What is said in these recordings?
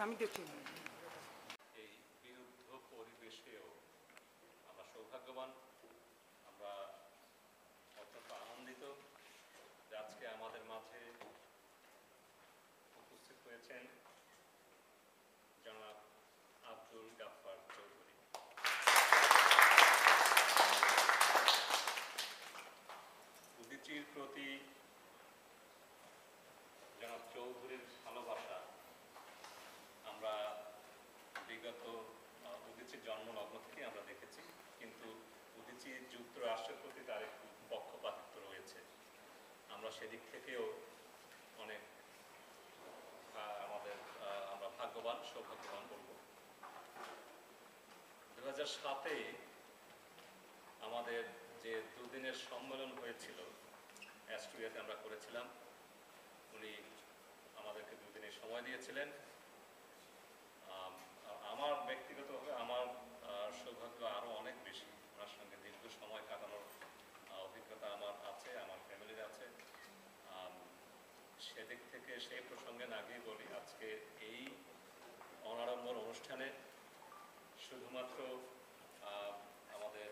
আমি দেখছি এই বিরুদ্ধ পরিবেশেও আমরা সৌভাগ্যবান, আমরা অত্যন্ত আনন্দিত যে আজকে আমাদের মাঝে উপস্থিত হয়েছেন জনাব আব্দুল গাফফার চৌধুরী। উদীচীর প্রতি জনাব চৌধুরীর ভালোবাসা আমরা বিগত উদীচীর জন্মলগ্ন থেকে আমরা দেখেছি, কিন্তু উদীচী যুক্তরাষ্ট্রের প্রতি তার একটু পক্ষপাতিত্ব রয়েছে। আমরা সেদিক থেকেও অনেক আমরা ভাগ্যবান, সৌভাগ্যবান বলব। 2007-এ আমাদের যে দুদিনের সম্মেলন হয়েছিল অ্যাস্ট্রিয়াতে আমরা করেছিলাম, উনি আমাদেরকে দুদিনের সময় দিয়েছিলেন। আমার ব্যক্তিগতভাবে আমার সৌভাগ্য আরও অনেক বেশি, ওনার সঙ্গে দীর্ঘ সময় কাটানোর অভিজ্ঞতা আমার আছে, আমার ফ্যামিলির আছে। সেদিক থেকে সেই প্রসঙ্গে না গিয়ে বলি, আজকে এই অনাড়ম্বর অনুষ্ঠানে শুধুমাত্র আমাদের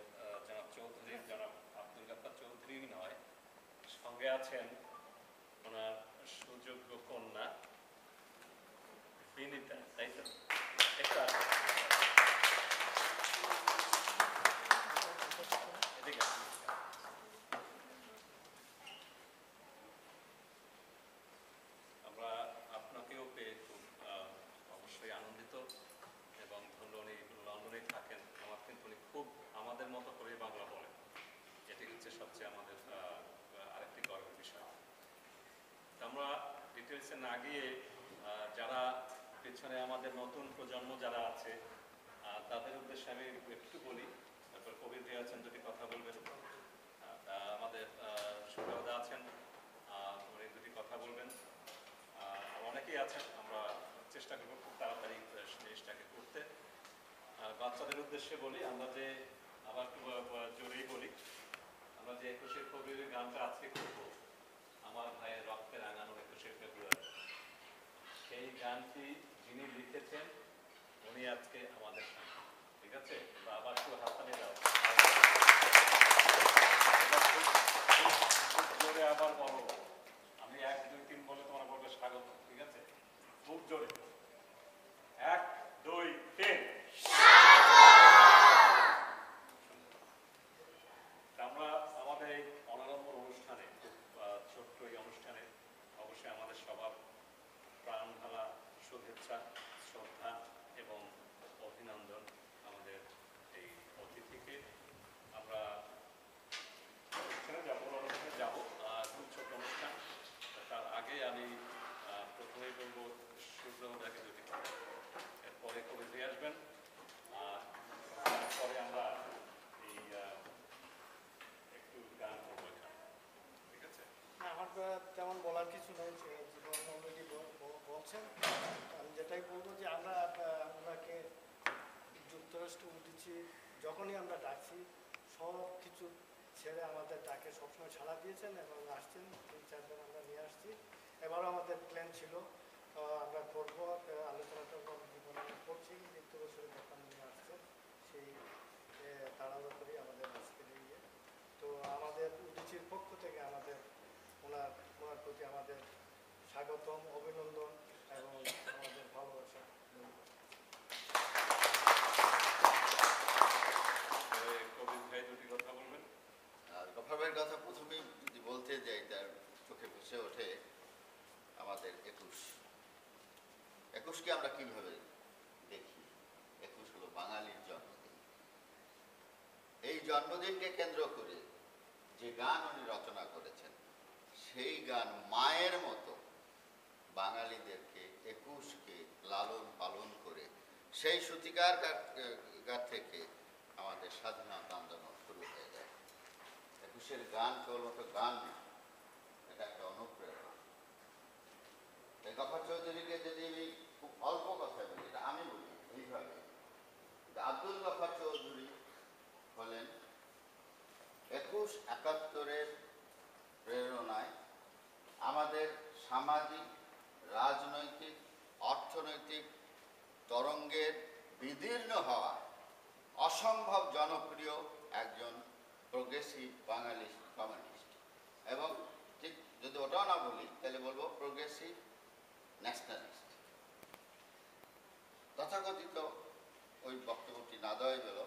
জনাব চৌধুরী, জনাব আব্দুল গাফফার চৌধুরী নয়, সঙ্গে আছেন ওনার সুযোগ্য কন্যা বিনীতা, তাই তো? একটা এদিকে আমরা আপনাকেও পেয়ে খুব অবশ্যই আনন্দিত এবং ধন্য। উনি লন্ডনেই থাকেন, আমার কিন্তু উনি খুব আমাদের মতো করে বাংলা বলেন, এটি হচ্ছে সবচেয়ে আমাদের আরেকটি গর্বের বিষয়। আমরা ডিটেলসে না গিয়ে যারা পেছনে আমাদের নতুন প্রজন্ম যারা আছে তাদের উদ্দেশ্যে আমি একটু বলি, তারপর কবির ভাই আছেন যদি কথা বলবেন, আমাদের সুব্রতা আছেন উনি দুটি কথা বলবেন, অনেকেই আছেন। আমরা চেষ্টা করবো খুব তাড়াতাড়ি জিনিসটাকে করতে। বাচ্চাদের উদ্দেশ্যে বলি, আমরা যে আবার একটু জোরেই বলি, আমরা যে 21শে ফেব্রুয়ারি গানটা আজকে করবো, আমার ভাইয়ের রক্তে রাঙানো 21শে ফেব্রুয়ারি, সেই গানটি যিনি লিখেছেন উনি আজকে আমাদের সঙ্গে, ঠিক আছে? আবার একটু হাততালি দাও, খুব জোরে আবার বলো, আমি 1 2 3 বলে তোমরা বলবে স্বাগত, ঠিক আছে? খুব জোরে 1 2 3। আমরা আমাদের এই অনারম্বর অনুষ্ঠানে, খুব ছোট্ট এই অনুষ্ঠানে অবশ্যই আমাদের সবার প্রাণ ঢালা শুভেচ্ছা, শ্রদ্ধা এবং অভিনন্দন আমাদের এই অতিথিকে। আমরা অনুষ্ঠানে যাবো, খুব ছোট অনুষ্ঠান। তার আগে আমি প্রথমেই বলবো সূর্যমুখাকে দুটি কথা, এরপরে কবি আসবেন, তারপরে আমরা এই একটু গান করবো এখানে, ঠিক আছে? আমার তেমন বলার কিছু নেই, জীবন অলরেডি বলছেন। আমি যেটাই বলবো যে আমরা ওনাকে যুক্তরাষ্ট্র উঠেছি, যখনই আমরা ডাকছি সব কিছু ছেড়ে আমাদের ডাকে সবসময় সাড়া দিয়েছেন এবং আসছেন। 3-4 জন আমরা নিয়ে আসছি। এবারও আমাদের প্ল্যান ছিল আমরা করবো, আলোচনাটা জীবনে করছি, কিন্তু বছরে যখন নিয়ে আসছেন সেই তাড়াহুড়ো করি আমাদের আজকের ইয়ে। তো আমাদের উদীচীর পক্ষ থেকে আমাদের ওনার প্রতি আমাদের স্বাগতম, অভিনন্দন এবং আমাদের ভালোবাসা। কবির ভাই দুটি কথা বলবেন। গফফার ভাইয়ের কথা প্রথমেই যদি বলতে যাই, তার চোখে ভেসে ওঠে আমাদের 21কে আমরা কিভাবে দেখি। 21 হলো বাঙালির জন্মদিন। এই জন্মদিনকে কেন্দ্র করে যে গান উনি রচনা করেছেন, সেই গান মায়ের মতো বাঙালিদেরকে 21কে লালন পালন করে সেই সূতিকার গান থেকে আমাদের স্বাধীনতা আন্দোলন শুরু হয়ে যায়। 21-এর গান কেবলমাত্র গান না, এটা একটা অনুপ্রেরণা। গফফার চৌধুরীকে যদি আমি খুব অল্প কথায় বলি, এটা আমি বলি এইভাবে, আব্দুল গফফার চৌধুরী হলেন 21-71-এর প্রেরণায় আমাদের সামাজিক, রাজনৈতিক, অর্থনৈতিক তরঙ্গের বিদীর্ণ হওয়া অসম্ভব জনপ্রিয় একজন প্রোগ্রেসিভ বাঙালি কমিউনিস্ট। এবং ঠিক যদি ওটাও না বলি তাহলে বলবো প্রোগ্রেসিভ ন্যাশনালিস্ট। তথাকথিত ওই বক্তব্যটি না দেওয়াই গেল,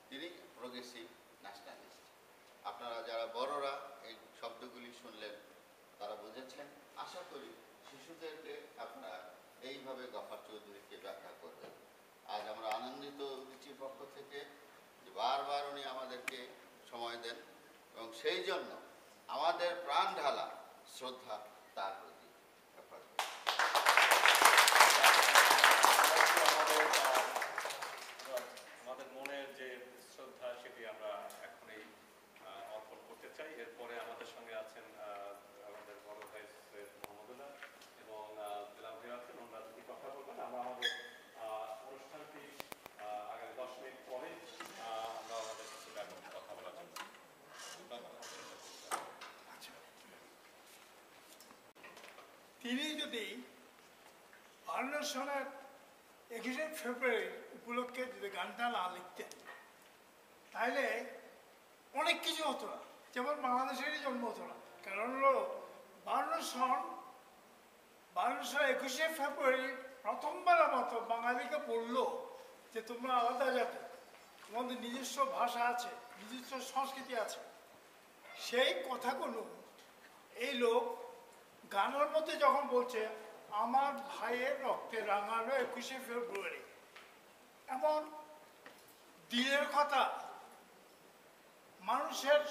তিনি প্রোগ্রেসিভ ন্যাশনালিস্ট। আপনারা যারা বড়রা এই শব্দগুলি শুনলেন তারা বুঝেছেন। আশা করি শিশুদেরকে আপনারা এইভাবে গফফার চৌধুরীকে ব্যাখ্যা করবেন। আজ আমরা আনন্দিত উদীচীর পক্ষ থেকে যে বারবার উনি আমাদেরকে সময় দেন এবং সেই জন্য আমাদের প্রাণ ঢালা শ্রদ্ধা তার প্রতি। আমাদের মনের যে শ্রদ্ধা সেটি আমরা এখনই অর্পণ করতে চাই। এরপরে আমাদের সঙ্গে আছেন আমাদের বড় ভাই সৈয়দ মোহাম্মদুল্লাহ এবং দিলাম ভাই আছেন, ওনারা যদি কথা বলবেন। আমরা আমাদের অনুষ্ঠানটি আগামী 10 মিনিট পরে আমরা আমাদের কিছু ব্যাপক কথা বলার জন্য তিনি যদি 52 সনের 21শে ফেব্রুয়ারি উপলক্ষে যদি গানটা না লিখতেন তাহলে অনেক কিছু হতো না, যেমন বাংলাদেশেরই জন্ম হতো না। কারণ হলো 52 21শে ফেব্রুয়ারি প্রথমবার মতো বাঙালিকে বললো যে তোমরা আলাদা জাতি, তোমাদের নিজস্ব ভাষা আছে, নিজস্ব সংস্কৃতি আছে। সেই কথাগুলো এই লোক গানের মধ্যে যখন বলছে আমার ভাইয়ের রক্তে রাঙানো 21শে ফেব্রুয়ারি, এমন দিলের কথা মানুষের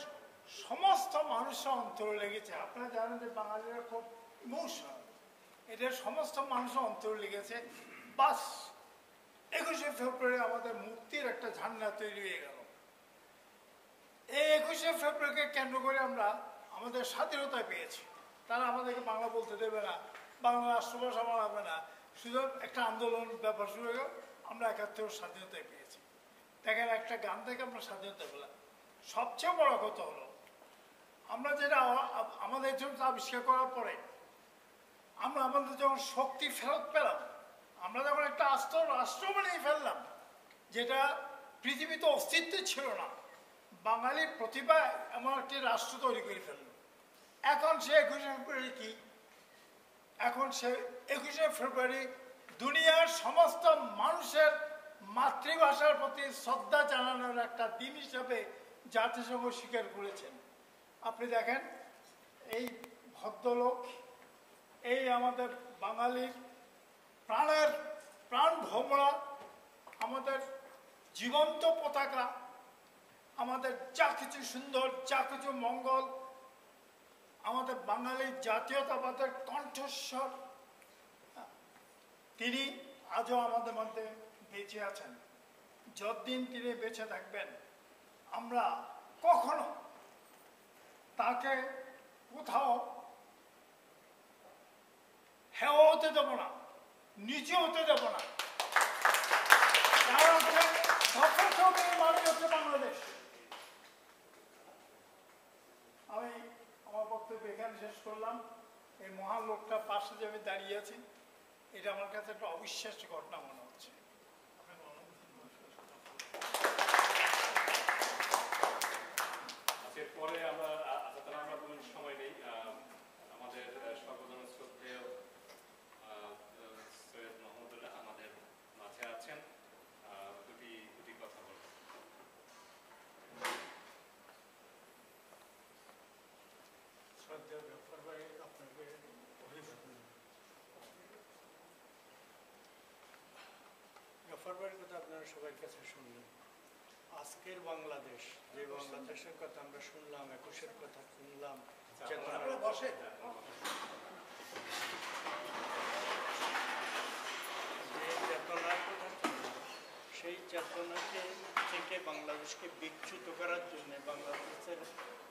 সমস্ত মানুষের অন্তরে লেগেছে। আপনারা জানেন যে বাঙালিরা খুব ইমোশনাল, এটা সমস্ত মানুষের অন্তরে লেগেছে। বাস 21শে ফেব্রুয়ারি আমাদের মুক্তির একটা ঝান্ডা তৈরি হয়ে গেল। এই 21শে ফেব্রুয়ারিকে কেন্দ্র করে আমরা আমাদের স্বাধীনতা পেয়েছি। তারা আমাদেরকে বাংলা বলতে দেবে না, বাংলা রাষ্ট্রভাষা বানাবে না, শুধু একটা আন্দোলন ব্যাপার শুরু হয়ে গেল। আমরা 71 স্বাধীনতায় পেয়েছি। দেখেন, একটা গান থেকে আমরা স্বাধীনতা পেলাম। সবচেয়ে বড় কথা হলো আমরা যেটা আমাদের জন্য আবিষ্কার করার পরে আমরা আমাদের যখন শক্তি ফেরত পেলাম, আমরা যখন একটা রাষ্ট্র বানিয়ে ফেললাম যেটা পৃথিবীতে অস্তিত্ব ছিল না, বাঙালির প্রতিভা এমন একটি রাষ্ট্র তৈরি করে ফেলল। এখন সে 21শে ফেব্রুয়ারি কি? এখন সে 21শে ফেব্রুয়ারি দুনিয়ার সমস্ত মানুষের মাতৃভাষার প্রতি শ্রদ্ধা জানানোর একটা দিন হিসাবে জাতিসংঘ স্বীকার করেছেন। আপনি দেখেন, এই ভদ্রলোক, এই আমাদের বাঙালির প্রাণ ভোমরা, আমাদের জীবন্ত পতাকা, আমাদের যা কিছু সুন্দর, যা কিছু মঙ্গল, আমাদের বাঙালির জাতীয়তাবাদের কণ্ঠস্বর, তিনি আজও আমাদের মধ্যে বেঁচে আছেন। যতদিন তিনি বেঁচে থাকবেন আমরা কখনো তাকে কোথাও হেয় হতে দেব না, নিচে হতে দেব না। মানে হচ্ছে বাংলাদেশ। আমি আমার বক্তব্য এখানে শেষ করলাম। এই মহান লোকটার পাশে যে আমি দাঁড়িয়ে আছি, এটা আমার কাছে একটা অবিশ্বাস্য ঘটনা মনে হচ্ছে। পরে আমরা সময় নেই, আমাদের সর্বজনের শ্রদ্ধেয় সৈয়দ মোহাম্মদুল্লাহ আমাদের মাঝে আছেন, দুটি কথা বলবেন। শ্রদ্ধেয় গফফার ভাই, আপনাকে অভিনন্দন। গফফার ভাইয়ের কথা আপনারা সবার কাছে শুনলেন। আজকের বাংলাদেশ, যে বাংলাদেশের কথা আমরা শুনলাম, 21-এর কথা শুনলাম, বসে যে চেতনার কথা শুনলাম, সেই চেতনাকে থেকে বাংলাদেশকে বিচ্যুত করার জন্য বাংলাদেশের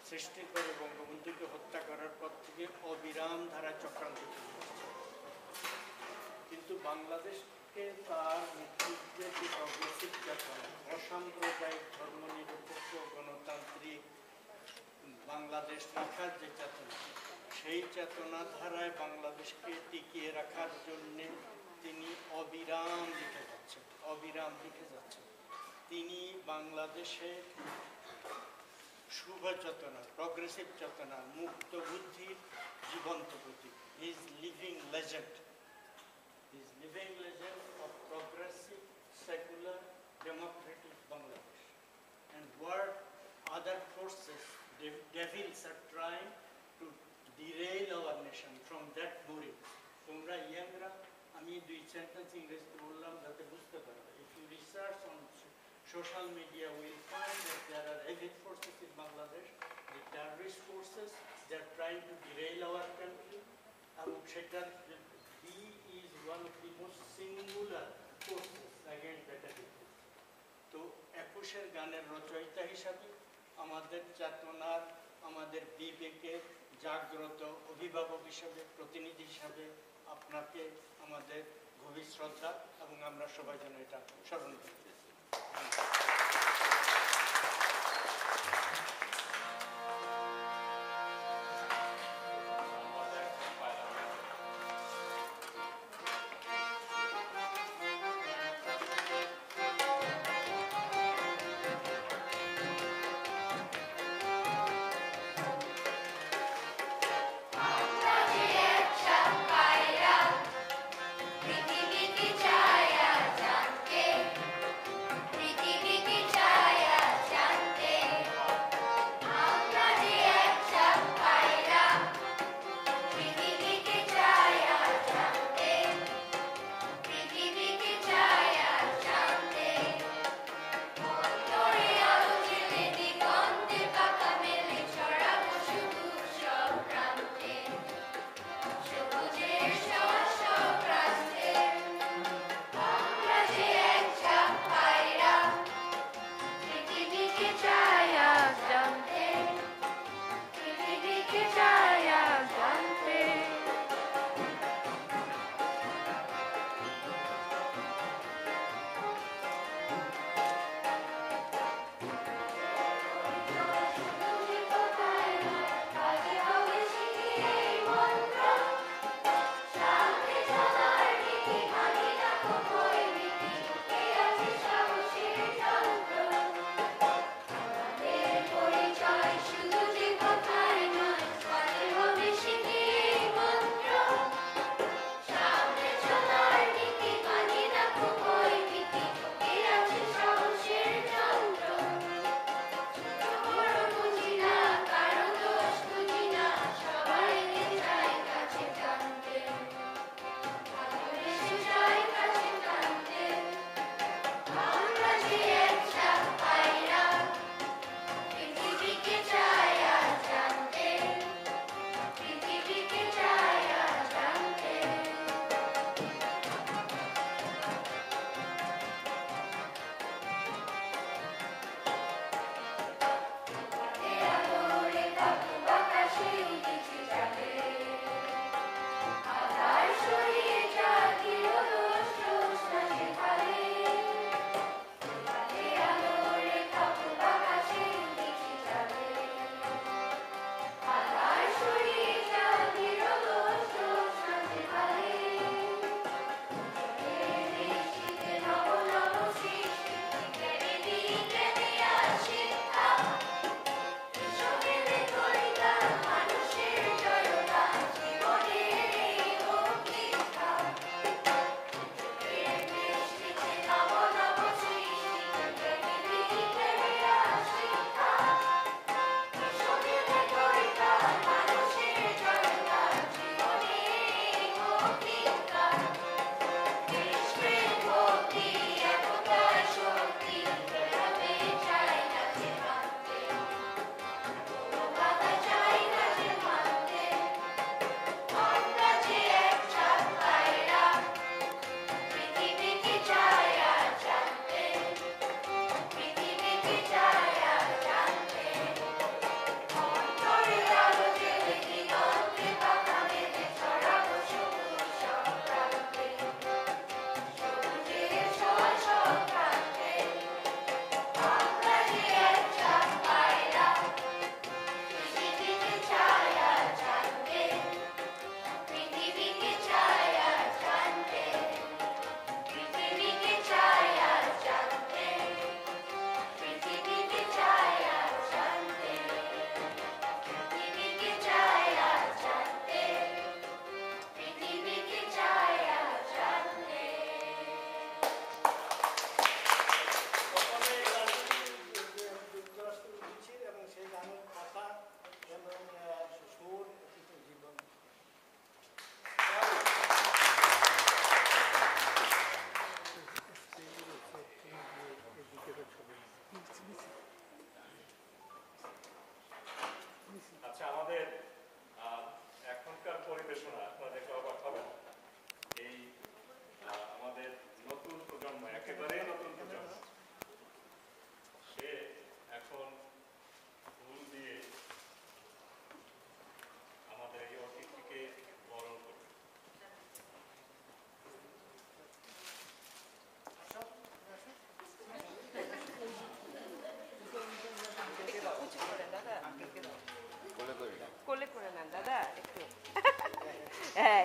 সৃষ্টি করে বঙ্গবন্ধুকে হত্যা করার পর থেকে অবিরাম ধারা চক্রান্ত চলছে। কিন্তু বাংলাদেশকে তার নেতৃত্বে যে অগ্রেসিভ চেতনা, অসাম্প্রদায়িক, ধর্মনিরপেক্ষ, গণতান্ত্রিক বাংলাদেশ রাখার যে চেতনা, সেই চেতনা ধারায় বাংলাদেশকে টিকিয়ে রাখার জন্যে তিনি অবিরাম লিখে যাচ্ছেন, অবিরাম লিখে যাচ্ছেন। তিনি বাংলাদেশের শুভ চেতনা, প্রগ্রেসিভ চেতনা, মুক্ত বুদ্ধির জীবন্ত প্রতীক। His living legend, his living legend of progressive secular democratic Bangladesh. And what other forces, devils are trying to derail our nation from that moorings. তোমরা ইয়াংরা, আমি 2 সেন্টেন্স ইংরেজিতে বললাম যাতে বুঝতে পারবে। If you research on social media, we will find that there are evil forces in Bangladesh, the terrorist forces, they are trying to derail our country. এবং সেটার he is one of the most singular forces against that activity. তো 21-এর গানের রচয়িতা হিসাবে আমাদের চেতনার, আমাদের বিবেকের জাগ্রত অভিভাবক হিসাবে, প্রতিনিধি হিসাবে আপনাকে আমাদের গভীর শ্রদ্ধা, এবং আমরা সবাই যেন এটা স্মরণ করতেছি। পৃথিবীতে ছায়া জানতে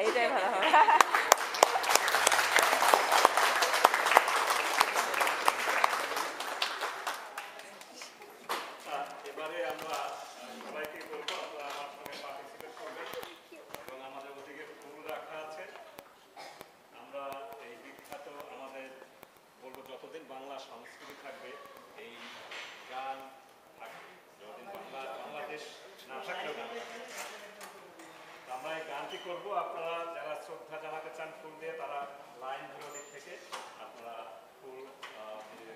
এটাই ভালো হবে। এবারে আমরা সবাইকে বলবো আপনারা আমার সঙ্গে পার্টিসিপেট করবেন এবং আমাদের ওদিকে ফুল রাখা আছে। আমরা এই বিখ্যাত আমাদের বলবো যতদিন বাংলা সংস্কৃতি থাকবে এই গান থাকবে, যতদিন বাংলাদেশ না থাকলেও গান থাকবে। আমরা এই গানটি করবো, আপনারা যারা শ্রদ্ধা জানাতে চান ফুল দিয়ে তারা লাইনগুলো দিক থেকে আপনারা ফুল দিয়ে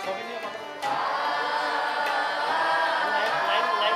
ছবি নিয়ে কথা বলছি। Line line line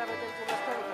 Arbeiter ist sowas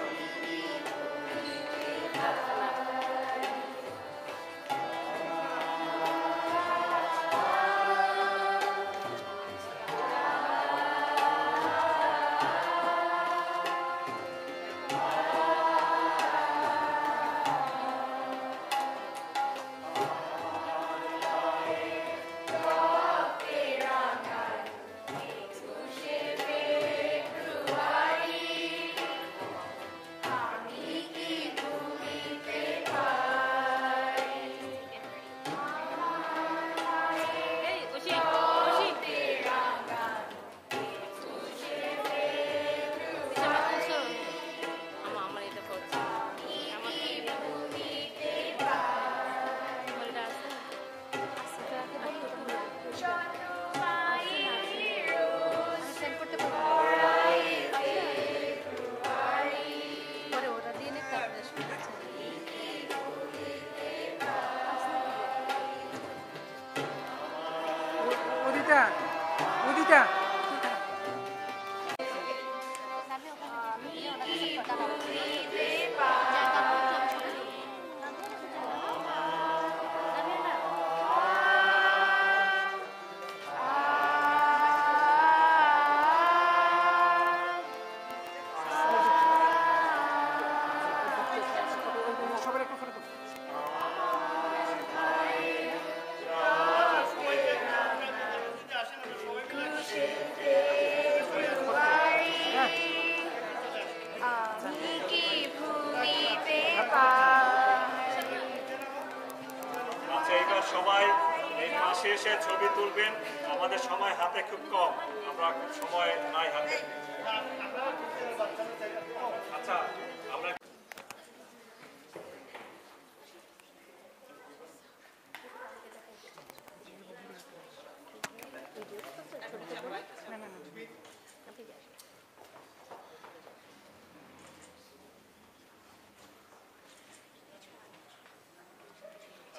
Udita সবার একটা ফটো আচ্ছা, এবার সবাই এই পাশে এসে ছবি তুলবেন। আমাদের সময় হাতে খুব কম, আমরা সময় নাই হাতে। আচ্ছা, আমরা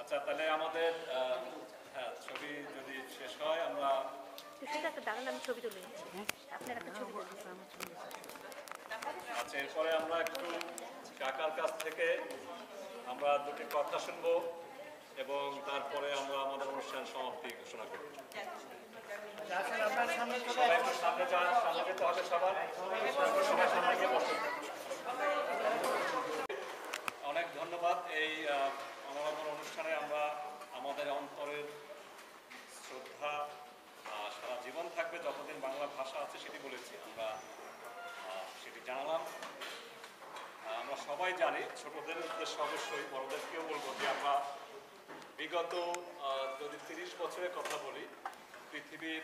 আচ্ছা, তাহলে আমাদের হ্যাঁ, ছবি যদি শেষ হয় আমরা ছবি তুলে নিচ্ছি। আপনার একটা ছবি আচ্ছা, এরপরে আমরা একটু কাকার কাছ থেকে আমরা দুটি কথা শুনবো এবং তারপরে আমরা আমাদের অনুষ্ঠান সমাপ্তি ঘোষণা করব। সবাই একটু সামনে যান, সামনে যেতে হবে সবার। সবাই সামনে গিয়ে বসুন। অনেক ধন্যবাদ। এই আমাদের অনুষ্ঠানে আমরা আমাদের অন্তরের শ্রদ্ধা সারা জীবন থাকবে, যতদিন বাংলা ভাষা আছে সেটি বলেছি, আমরা সেটি জানালাম। আমরা সবাই জানি, ছোটদের উদ্দেশ্যে অবশ্যই, বড়দেরকেও বলবো যে আমরা বিগত যদি 30 বছরের কথা বলি, পৃথিবীর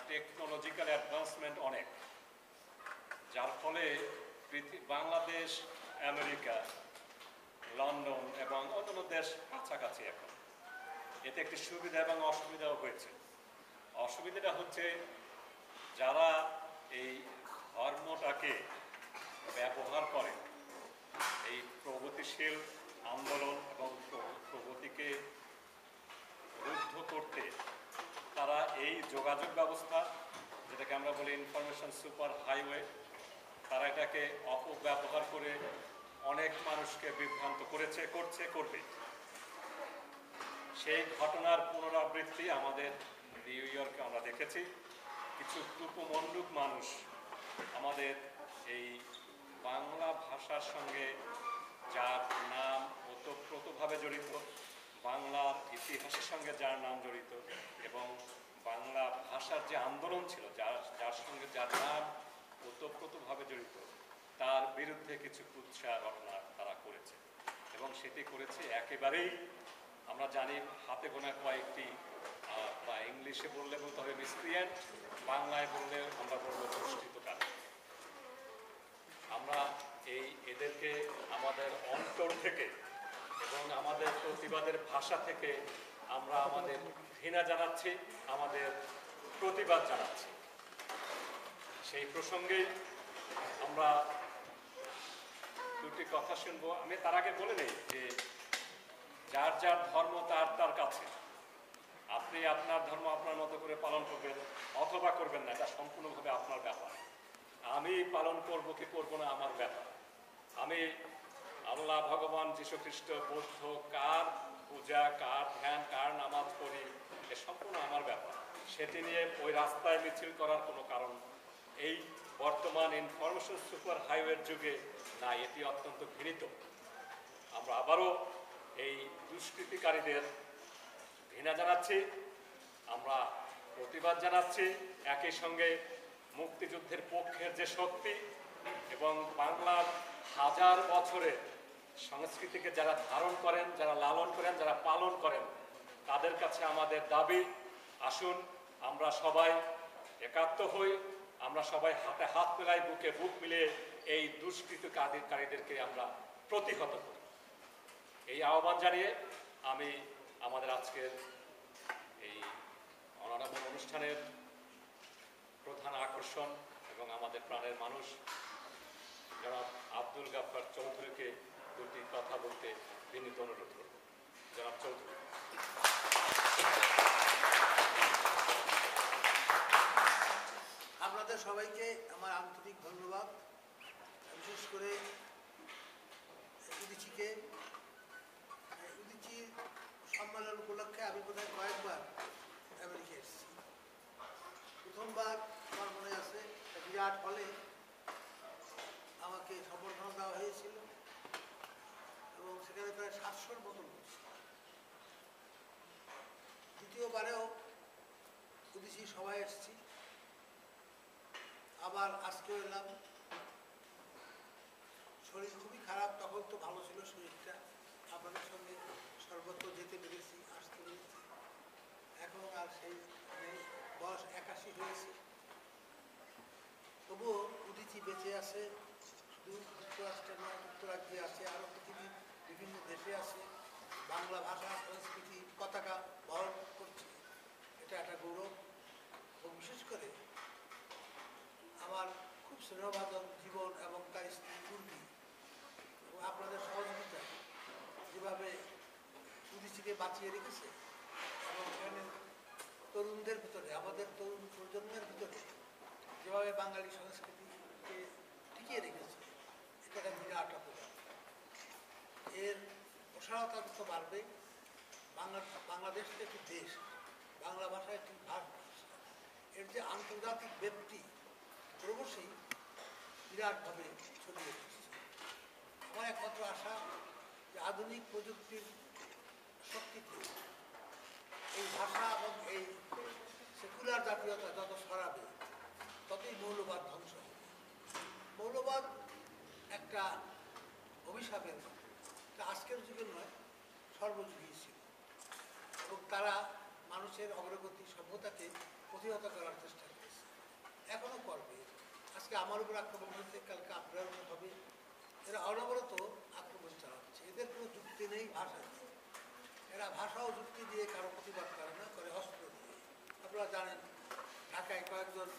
টেকনোলজিক্যাল অ্যাডভান্সমেন্ট অনেক, যার ফলে বাংলাদেশ, আমেরিকা, লন্ডন এবং অন্যান্য দেশ কাছাকাছি এখন। এতে একটি সুবিধা এবং অসুবিধাও হয়েছে। অসুবিধাটা হচ্ছে যারা এই ধর্মটাকে ব্যবহার করে এই প্রগতিশীল আন্দোলন এবং প্রগতিকে রুদ্ধ করতে, তারা এই যোগাযোগ ব্যবস্থা, যেটাকে আমরা বলি ইনফরমেশন সুপার হাইওয়ে, তারা এটাকে অপব্যবহার করে অনেক মানুষকে বিভ্রান্ত করেছে, করবে। সেই ঘটনার পুনরাবৃত্তি আমাদের নিউ ইয়র্কে আমরা দেখেছি। কিছু কূপমণ্ডূক মানুষ আমাদের এই বাংলা ভাষার সঙ্গে যার নাম ওতপ্রোতভাবে জড়িত, বাংলার ইতিহাসের সঙ্গে যার নাম জড়িত এবং বাংলা ভাষার যে আন্দোলন ছিল, যার সঙ্গে যার নাম ওতপ্রোতভাবে জড়িত, তার বিরুদ্ধে কিছু কুৎসা ঘটনা তারা করেছে এবং সেটি করেছে একেবারেই, আমরা জানি, হাতে গোনা কয়েকটি, বা ইংলিশে বললে বলতে হবে মিসক্রিয়েন্ট, বাংলায় বললে আমরা বলবো দুষ্কৃতকারী। আমরা এদেরকে আমাদের অন্তর থেকে এবং আমাদের প্রতিবাদের ভাষা থেকে আমরা আমাদের ঘৃণা জানাচ্ছি, আমাদের প্রতিবাদ জানাচ্ছি। সেই প্রসঙ্গেই আমরা দুটি কথা শুনবো। আমি তার আগে বলে নেই যে যার যার ধর্ম তার কাছে, আপনি আপনার ধর্ম আপনার মতো করে পালন করবেন অথবা করবেন না, এটা সম্পূর্ণভাবে আপনার ব্যাপার। আমি পালন করব কি করব না আমার ব্যাপার। আমি আল্লাহ, ভগবান, যীশু খ্রিস্ট, বৌদ্ধ, কার পূজা, কার ধ্যান, কার নামাজ পড়ি, এ সম্পূর্ণ আমার ব্যাপার। সেটি নিয়ে ওই রাস্তায় মিছিল করার কোনো কারণ এই বর্তমান ইনফরমেশন সুপার হাইওয়ের যুগে না, এটি অত্যন্ত ঘৃণিত। আমরা আবারও এই দুষ্কৃতিকারীদের ঘৃণা জানাচ্ছি, আমরা প্রতিবাদ জানাচ্ছি। একই সঙ্গে মুক্তিযুদ্ধের পক্ষের যে শক্তি এবং বাংলার হাজার বছরের সংস্কৃতিকে যারা ধারণ করেন, যারা লালন করেন, যারা পালন করেন, তাদের কাছে আমাদের দাবি, আসুন আমরা সবাই একাত্ম হই, আমরা সবাই হাতে হাত মেলাই, বুকে বুক মিলিয়ে এই দুষ্কৃতিকারীদেরকে আমরা প্রতিহত করি। এই আহ্বান জানিয়ে আমি আমাদের আজকের এই অনারম্ভ অনুষ্ঠানের প্রধান আকর্ষণ এবং আমাদের প্রাণের মানুষ জনাব আব্দুল গাফফার চৌধুরীকে দুটি কথা বলতে বিনীত অনুরোধ করব। জনাব চৌধুরী। আপনাদের সবাইকে আমার আন্তরিক ধন্যবাদ। বিশেষ করে উদীচীকে, উদীচী সম্মেলন উপলক্ষে আমি বোধহয় কয়েকবার আমেরিকা এসেছি। প্রথমবার আমার মনে আছে বিরাট হলে আমাকে সম্বর্ধনা দেওয়া হয়েছিল এবং সেখানে প্রায় 700-র মতন হয়েছিল। দ্বিতীয়বারেও উদীচী সভায় এসেছি, আবার আজকেও এলাম। শরীর খুবই খারাপ, তখন তো ভালো ছিল শরীরটা। আপনাদের সঙ্গে সর্বত্র যেতে পেরেছি, আসতে পেরেছি। এখন আর সেই নেই, বয়স 81 হয়েছে। তবুও উদীচী বেঁচে আছে, শুধু যুক্তরাষ্ট্রে নয়, যুক্তরাজ্যে আছে, আরও পৃথিবীর বিভিন্ন দেশে আছে। বাংলা ভাষা, সংস্কৃতি, পতাকা বহন করছে, এটা একটা গৌরব। এবং বিশেষ করে আমার খুব স্নেহভাজন জীবন এবং তার স্ত্রী পূর্বী এবং আপনাদের সহযোগিতা যেভাবে উদীচীকে বাঁচিয়ে রেখেছে এবং এখানে তরুণদের ভিতরে, আমাদের তরুণ প্রজন্মের ভিতরে যেভাবে বাঙালি সংস্কৃতিকে টিকিয়ে রেখেছে, এটা একটা বিরাট অবদান। এর প্রসারতা যত বাড়বে, বাংলাদেশ তো একটি দেশ, বাংলা ভাষা একটি ভাষা, এর যে আন্তর্জাতিক ব্যাপ্তি ক্রমশই বিরাটভাবে ছড়িয়ে পড়ছে। আমার একমাত্র আশা যে আধুনিক প্রযুক্তির শক্তিতে এই ভাষা এবং এই সেকুলার জাতীয়তা যত ছড়াবে, ততই মৌলবাদ ধ্বংস হবে। মৌলবাদ একটা অভিশাপের মতো, এটা আজকের যুগে নয়, সর্বযুগেই ছিল। এবং তারা মানুষের অগ্রগতি, সভ্যতাকে প্রতিহত করার চেষ্টা করেছে, এখনও করবে। আজকে আমার উপর আক্রমণ হচ্ছে, কালকে আপনার উপর হবে। এরা অনবরত আক্রমণ চালাচ্ছে, এদের কোনো যুক্তি নেই ভাষা দিয়ে। এরা ভাষা ও যুক্তি দিয়ে কারো প্রতিবাদ করে না, করে অস্ত্র দিয়ে। আপনারা জানেন ঢাকায় কয়েকজন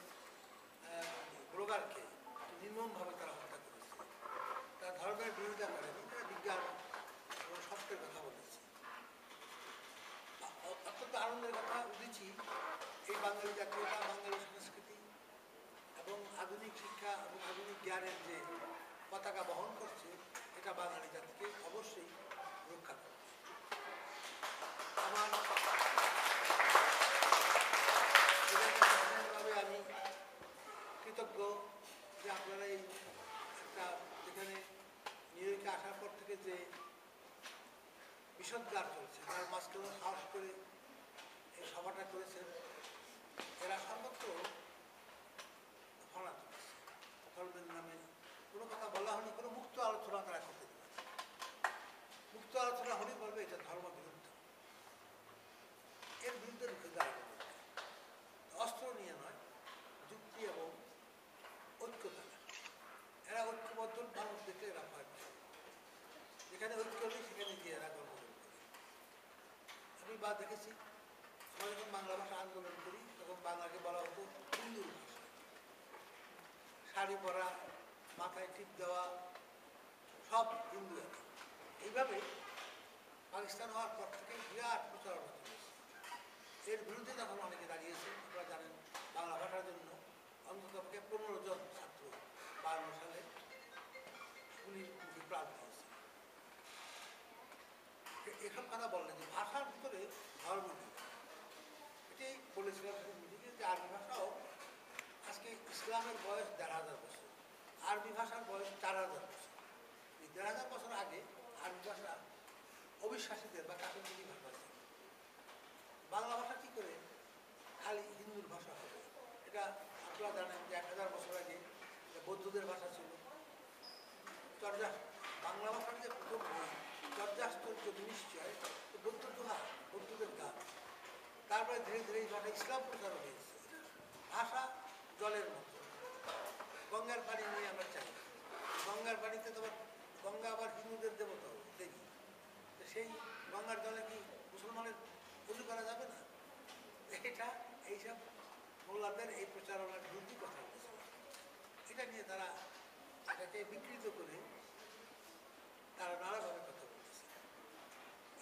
ব্লগারকে নির্মমভাবে তারা হত্যা করেছে। তারা ধর্মের বিরোধিতা করেনি, তারা বিজ্ঞান এবং সত্যের কথা বলেছে। অত্যন্ত আনন্দের কথা, উদীচী এই বাঙালি জাতীয়তা, বাঙালি সংস্কৃতি এবং আধুনিক শিক্ষা এবং আধুনিক জ্ঞানের যে পতাকা বহন করছে, এটা বাঙালি জাতিকে অবশ্যই রক্ষা করবে। আমার ভাবে আমি কৃতজ্ঞ যে আপনারা এই একটা এখানে নিউ ইয়র্কে আসার পর থেকে যে বিষদগার চলছে, তার মাঝখানে সাহস করে এই সভাটা করেছেন, এরা সর্বত্র ফলা চলছে। ধর্মের নামে কোনো কথা বলা হয়নি, কোনো মুক্ত আলোচনা তারা করতে দেবে। মুক্ত আলোচনা হলেই বলবে এটা ধর্ম বিরুদ্ধ, এর বিরুদ্ধে রুখে দাঁড়ানো। অস্ত্র নিয়ে নয়, যুক্তি এবং ঐক্যতা। এরা ঐক্যবদ্ধ মানুষ দেখলে এরা ভয় পায়। যেখানে ঐক্য নেই সেখানে গিয়ে এরা গর্ববোধ করে। আমি দেখেছি আমরা যখন বাংলা ভাষা আন্দোলন করি, তখন বাংলাকে বলা হতো হিন্দুর ভাষা। শাড়ি পরা, মাথায় টিপ দেওয়া, সব হিন্দু। এইভাবে পাকিস্তান হওয়ার পর থেকে বিরাট প্রচারণা চলেছে। এর বিরুদ্ধে যখন অনেকে দাঁড়িয়েছে, আপনারা জানেন বাংলা ভাষার জন্য অন্তত 15 জন ছাত্র সালে গুলির মুখে প্রাণ দিয়েছে। এসব কথা বললেন যে ভাষার ভিতরে ধর্ম নেই। এটাই বলেছিলাম যে আরবি ভাষাও আজকে ইসলামের বয়স ১,৫০০ বছর, আরবি ভাষার বয়স ৪,০০০ বছর। এই ১,৫০০ বছর আগে আরবি ভাষা অবিশ্বাসীদের বা কাফেরদের ভাষা ছিল। বাংলা ভাষা কি করে খালি হিন্দুর ভাষা হবে? এটা আপনারা জানেন যে ১,০০০ বছর আগে বৌদ্ধদের ভাষা ছিল। চর্যা বাংলা ভাষার যে প্রথম বই চর্যাশ্চর্য নিশ্চয় বৌদ্ধ দোহা, বৌদ্ধদের গান। তারপরে ধীরে ধীরে এই ভাষা ইসলাম প্রচার হয়েছে। ভাষা জলের মতো, গঙ্গার পানি নিয়ে আমরা চাই। গঙ্গার পানিতে তোমার গঙ্গা আবার হিন্দুদের দেবতা দেবী, সেই গঙ্গার জলে কি মুসলমানের উজু করা যাবে না? এটা এইসব মোল্লাদের এই প্রচারণার বিরুদ্ধে কথা বলেছে। এটা নিয়ে তারা এটাকে বিকৃত করে তারা নানাভাবে কথা বলতেছে।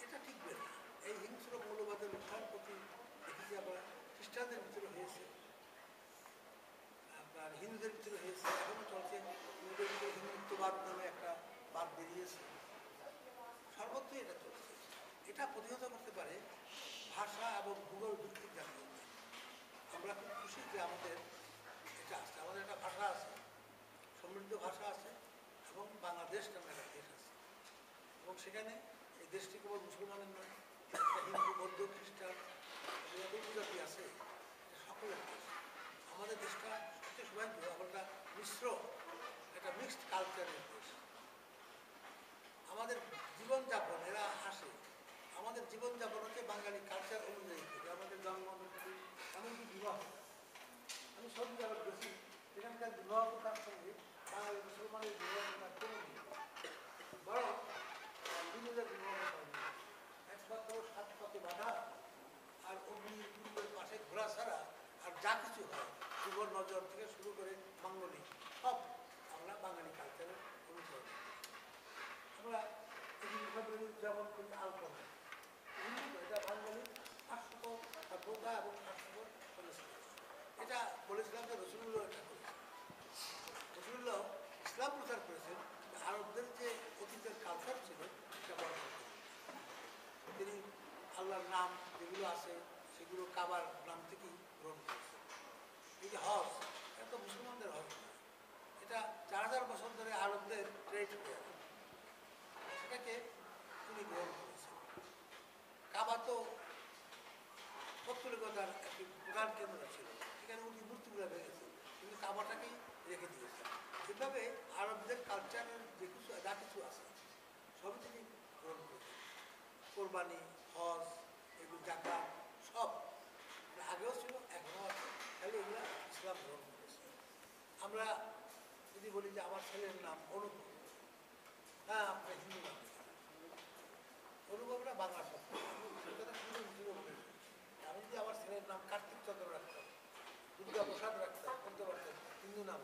এটা টিকবে না। এই হিংস্র মৌলবাদের উত্থান প্রতি দেখেছি আমরা খ্রিস্টানদের ভিতরে হয়েছে, আপনার হিন্দুদের ভিতরে হয়েছে, এখনো চলছে। হিন্দুদের ভিতরে হিন্দুত্ববাদ নামে একটা বাদ বেরিয়েছে, সর্বত্রই এটা চলছে। এটা প্রতিহত করতে পারে ভাষা এবং ভূগোল ভিত্তিক জাতীয় উন্নয়ন। আমরা খুব খুশি যে আমাদের এটা আছে, আমাদের একটা ভাষা আছে, সমৃদ্ধ ভাষা আছে, এবং বাংলাদেশ নামে একটা দেশ আছে। এবং সেখানে এই দেশটি কেবল মুসলমানের নয়, হিন্দু, বৌদ্ধ, খ্রিস্টান যত জাতি আছে সকলের দেশ। আমাদের দেশটা সবচেয়ে সৌভাগ্য, আমরা মিশ্র একটা মিক্সড কালচারের দেশ। আমাদের জীবনযাপন এরা আসে, আমাদের জীবনযাপন হচ্ছে বাঙালি কালচার অনুযায়ী থেকে। আমাদের জন্ম, এমনকি বিবাহ, আমি সৌদি আরব গেছি, সেখানকার বিবাহ প্রকার সঙ্গে বাঙালি মুসলমানের বিবাহ প্রকার কোনো নেই, বরং হিন্দুদের বিবাহ প্রকার নেই। একমাত্র ৭ পাতে বাধা আর অগ্নিকুণ্ডের পাশে ঘোরা ছাড়া আর যা কিছু হয়, যুবর নজর থেকে শুরু করে মাঙ্গলিক সব আমরা বাঙালি কালচারের অনুসরণ করি। আমরা যেমন করি আলপনা, এটা বাঙালি শাশ্বত সভ্যতা এবং শাশ্বত সংস্কৃতি। এটা বলেছিলাম যে রসুলুল্লাহ এটা করেছেন। রসুলুল্লাহ ইসলাম প্রচার করেছেন, আরবদের যে অতীতের কালচার ছিল সেটা বর্ণনা করেন। তিনি আল্লাহর নাম যেগুলো আছে সেগুলো কাবার নাম থেকেই গ্রহণ করেছেন। এই যে হজ, এটা তো মুসলমানদের হজ না, এটা ৪,০০০ বছর ধরে আরবদের ট্রেড করে, সেটাকে তিনি গ্রহণ করেছেন। কাবা তো পৌত্তলিকতার একটি প্রধান কেন্দ্র ছিল, সেখানে উনি মূর্তিগুলো ভেঙেছে, কিন্তু কাবাটাকেই রেখে দিয়েছেন। এভাবে আরবদের কালচারের যে কিছু যা কিছু আছে সবই তিনি গ্রহণ করেছেন। কোরবানি, হজ, এগুলো জাকাত সব আগেও ছিল, এখনও আছে, তাহলে এগুলো ইসলাম গ্রহণ করেছে। আমরা যদি বলি যে আমার ছেলের নাম অনুভব, হ্যাঁ আপনার হিন্দু নাম, অনুভবটা বাংলা শব্দ, আমি যদি আমার ছেলের নাম কার্তিক চন্দ্র রাখতাম, দুর্গা প্রসাদ রাখতাম, করতে পারতাম, হিন্দু নাম।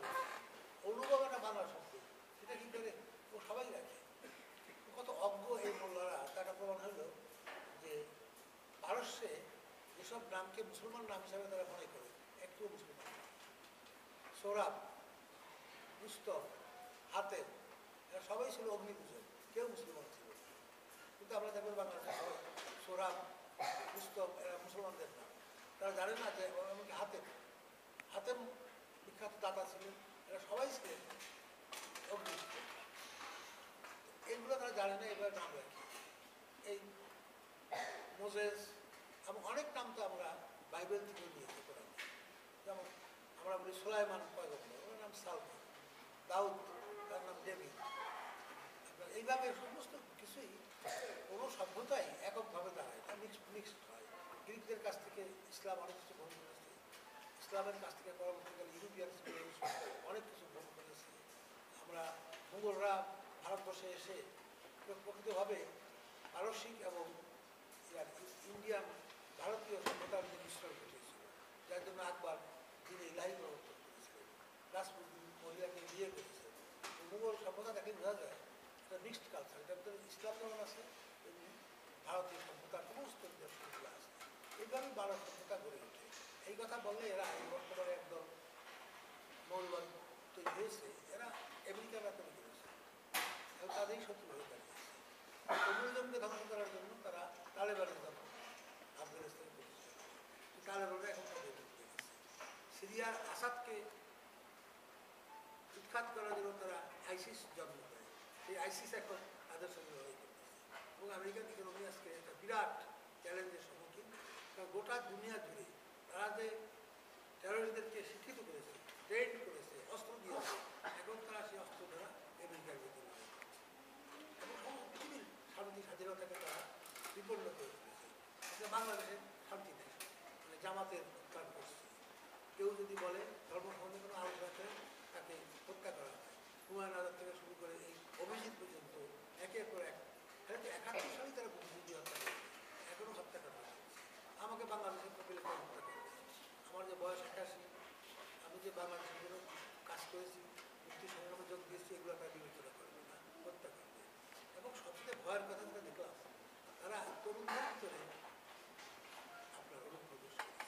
অনুভব একটা বাংলা শব্দ, সেটা কি করে ও সবাই রাখে। কত অজ্ঞ এই মোল্লারা, তারা প্রমাণ হলো যে পারস্যে যেসব নামকে মুসলমান নাম হিসাবে তারা মনে করে, একটুও মুসলমান। সোরাব, মুস্তফ, হাতেম, এরা সবাই ছিল অগ্নিপূজক, কেউ মুসলমান ছিল। কিন্তু আমরা দেখবেন বাংলাদেশে সবাই সোরাব, মুস্তফ, এরা মুসলমানদের নাম। তারা জানে না যে এমনকি হাতেম, হাতেম বিখ্যাত দাতা ছিলেন, এরা সবাই ছিলেন অগ্নিপূজক। এইগুলো তারা জানে না, এবার নাম রাখি। এই মোজেস এবং অনেক নাম তো আমরা বাইবেল থেকে নিয়েছি কোরআন। যেমন আমরা বলি সুলাইমান পয়গম্বর, ওনার নাম সালমান, দাউদ তার নাম ডেভিড। এইভাবে সমস্ত কিছুই কোনো সভ্যতাই এককভাবে দাঁড়ায় না, মিক্সড হয়। গ্রিকদের কাছ থেকে ইসলাম অনেক কিছু গ্রহণ করেছে, ইসলামের কাছ থেকে পরবর্তীকালে ইউরোপিয়ান অনেক কিছু গ্রহণ করেছে। আমরা মুঘলরা ভারতবর্ষে এসে প্রকৃতভাবে পারসিক এবং ইন্ডিয়ান ভারতীয় সভ্যতার যে মিশ্রণ ঘটেছিল, যার জন্য আকবর তিনি ইলাহি প্রবর্তন করেছিলেন, রাজপুত মহিলাকে বিয়ে করেছেন। মুঘল সভ্যতা দেখে বোঝা যায় এটা মিক্সড কালচার, এটার ভিতরে ইসলাম যেমন আছে তেমনি ভারতীয় সভ্যতার সমস্ত দর্শনগুলো আছে। এইভাবেই ভারত সভ্যতা গড়ে ওঠে। এই কথা বললে এরা এই বর্তমানে একদম মৌলবাদ তৈরি হয়েছে, এরা আমেরিকারা তৈরি করেছে এবং তাদেরই শত্রু হয়ে দাঁড়িয়েছে। কমিউনিজমকে ধ্বংস করার জন্য তারা তালেবানের জন্য আফগানিস্তানে প্রতিষ্ঠা করে। তালেবানরা এখন তাদের বিরুদ্ধে গেছে। সিরিয়ার আসাদকে উৎখাত করার জন্য তারা আইসিস জন্ম দেয়। এই আইসিস এখন তাদের সঙ্গে লড়াই করতেছে এবং আমেরিকান ইকোনমি আজকে একটা বিরাট চ্যালেঞ্জের সম্মুখীন। কারণ গোটা দুনিয়া জুড়ে তারা যে টেররিস্টদেরকে শিক্ষিত করেছে, ট্রেন করেছে, অস্ত্র দিয়েছে, এখন তারা সেই অস্ত্র দ্বারা আমেরিকার বিরুদ্ধে লড়াই করছে এবং সমস্ত পৃথিবীর শান্তি স্বাধীনতাকে তারা বিপন্ন করে তুলেছে। আজকে বাংলাদেশে শান্তি নেই, মানে জামাতের উৎখাত করছে। কেউ যদি বলে ধর্ম সম্বন্ধে কোনো আলোচনা করে তাকে হত্যা করা হয়। হুমায়ুন আজাদ থেকে শুরু করে এই অভিজিৎ পর্যন্ত একের পর এক 71 সালেই তারা বুদ্ধিজীবী হত্যা করেছে, এখনও হত্যা করা হচ্ছে। আমাকে বাংলাদেশের কপিলে হত্যা করেছে। আমার যে বয়স 81, আমি যে বাংলাদেশের জন্য কাজ করেছি, মুক্তি সংগ্রামে যোগ দিয়েছি, এগুলো তারা বিবেচনা করবে না, হত্যা করবে। এবং সবচেয়ে ভয়ের কথা যেটা দেখলাম, তারা তরুণদের ভিতরে আপনার অনুপ্রবেশ করেছে।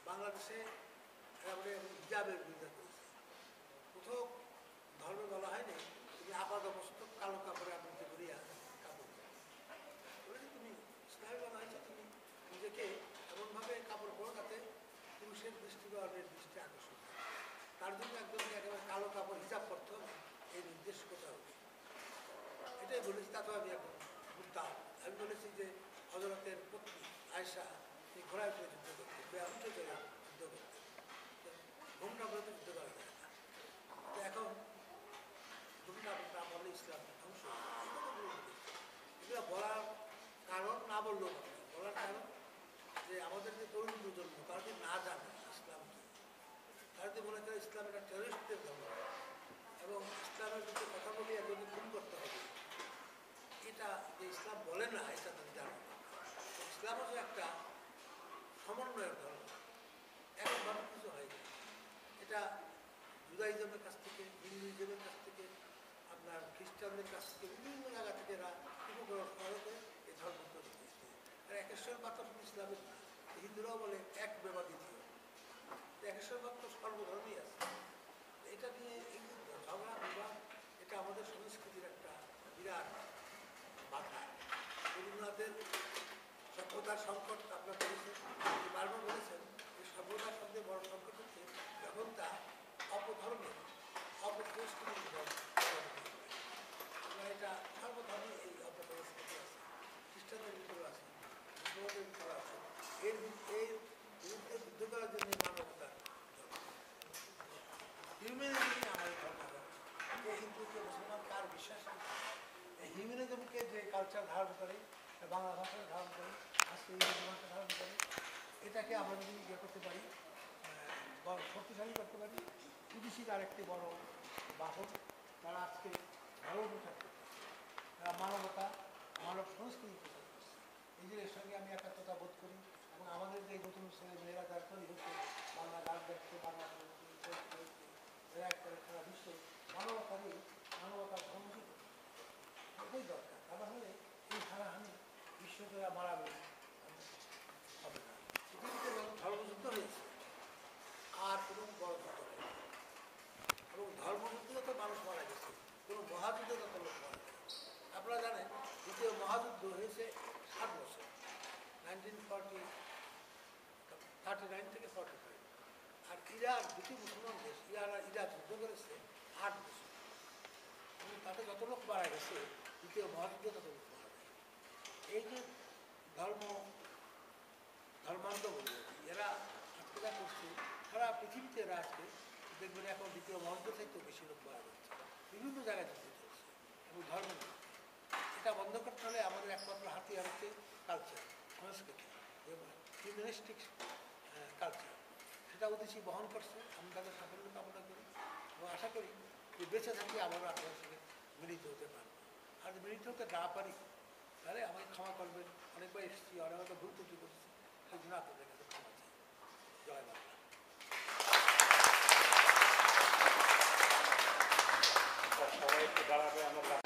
বাংলাদেশে একেবারে হিজাবের বিরোধিতা করেছে। কোথাও ধর্মে বলা হয়নি তুমি আপাত মস্তক কালো কাপড়ে আবৃত করিয়া কাপড় বলে তুমি ইসলামে বলা হয়েছে তুমি নিজেকে এমনভাবে কাপড় পরো যাতে পুরুষের দৃষ্টি বা অন্যের দৃষ্টি আকর্ষণ করে। তার জন্য একজনকে একেবারে কালো কাপড় হিসাব করতে হবে, এই নির্দেশ করতে হবে। এটাই বলেছি, তাতেও আমি এখন বুঝতাম। আমি বলেছি যে হযরতের পত্নী আয়েশা এই ঘোড়ায় করে যুদ্ধ করতে, উঠে চলে যুদ্ধ করতে, ঘুমটা বলে তো যুদ্ধ করা যায় না। তো এখন ঘুমটা না বললে ইসলাম ধ্বংস। এগুলো বলার কারণ না বললেও হবে, বলার কারণ যে আমাদের যে তরুণ প্রজন্ম তারা যদি না জানে ইসলাম কি, তারা যদি মনে করে ইসলাম একটা টেররিস্টদের ধর্ম এবং ইসলামের যদি কথা বলে একজনকে খুন করতে হবে, এটা যে ইসলাম বলে না এটা তাদের জানে না। ইসলাম হচ্ছে একটা সমন্বয়ের ধর্ম, এককভাবে কিছু হয়নি। এটা জুদাইজমের কাছ থেকে, হিন্দুইজমের কাছ থেকে, আপনার খ্রিস্টানদের কাছ থেকে, বিভিন্ন জায়গা থেকে এরা উপকরণ করে এই ধর্ম তৈরি করেছে। আর একেশ্বর মাত্র ইসলামের না, হিন্দুরাও বলে এক বেবা দ্বিতীয়, একেশ্বর মাত্র সর্বধর্মই আছে। এটা নিয়ে এই ঝগড়া বিবাদ, এটা আমাদের সংস্কৃতির একটা বিরাট বাধা। রবীন্দ্রনাথের সভ্যতার সংকট আপনার বলেছেন, বারবার বলেছেন যে সভ্যতার সঙ্গে বড় সংকট হচ্ছে যখন তা অপধর্মের অপসংস্কৃতির আমরা এটা সর্বধর্মে এই অপসংস্কৃতি আছে, খ্রিস্টানদের ভিতরে আছে, মুসলমানদের ভিতরে আছে। এর বিরুদ্ধে যুদ্ধ করার জন্য মানবতার হিউম্যানিটি আমাদের ধর্ম। হিন্দুকে মুসলমান কার বিশ্বাস নেই, হিউম্যানিজমকে যে কালচার ধারণ করে, বাংলা ভাষা ধারণ করে, আজকে ইংরেজি ভাষা ধারণ করে, এটাকে আমরা যদি ইয়ে করতে পারি, শক্তিশালী করতে পারি, বিদেশির আরেকটি বড় বাহক তারা আজকে ভালো প্রচার করতেছে, তারা মানবতা, মানব সংস্কৃতি প্রচার করছে। এই জিনিসের সঙ্গে আমি একাত্মতা বোধ করি এবং আমাদের যে নতুন ছেলে মেয়েরা যারা তৈরি হচ্ছে, বাংলা গান দেখছে, বাংলা এরা একটা সারা বিশ্বে মানবতারই মানবতার ধর্মকে এটাই দরকার। তা নাহলে এই হানাহানি বিশ্বজোড়া মারাবে হবে না। পৃথিবীতে যখন ধর্মযুদ্ধ হয়েছে আর কোনো বড় যুদ্ধ হয়নি, এবং ধর্মযুদ্ধে যত মানুষ মারা গেছে, কোনো মহাযুদ্ধে যত লোক মারা গেছে। আপনারা জানেন দ্বিতীয় মহাযুদ্ধ হয়েছে 7 বছর, 1939 থেকে 45। আর ইরাক দুটি মুসলমান দেশ, ইরান আর ইরাক যুদ্ধ করেছে 8 বছর, এবং তাতে যত লোক মারা গেছে দ্বিতীয় মহাযুদ্ধে তত লোক মারা যায়। এই যে ধর্মান্ধ বলি এরা আজকে যা করছে, সারা পৃথিবীতে এরা আজকে দেখবেন এখন দ্বিতীয় মহাযুদ্ধ থেকে বেশি লোক মারা যাচ্ছে, বিভিন্ন জায়গায় যুদ্ধ চলছে এবং ধর্ম। এটা বন্ধ করতে হলে আমাদের একমাত্র হাতিয়ার হচ্ছে কালচার, সংস্কৃতি, হিউম্যানিস্টিক কালচার। সেটা উদ্দেশ্যে বহন করছে। আমি তাদের সাফল্য কামনা করি এবং আশা করি যে বেঁচে থাকি আবারও আপনার সঙ্গে মিলিত হতে পারবো। আর মিলিত হতে না পারি তাহলে আমাকে ক্ষমা করবেন, অনেকবার এসেছি, অনেক হয়তো ভুল ত্রুটি করেছি, সেই জন্য আপনাদের কাছে ক্ষমা চাই। জয় বাংলা। সবাই একটু দাঁড়াবে, আমরা লা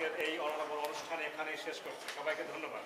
আজকের এই অনাবল অনুষ্ঠান এখানেই শেষ করছি। সবাইকে ধন্যবাদ।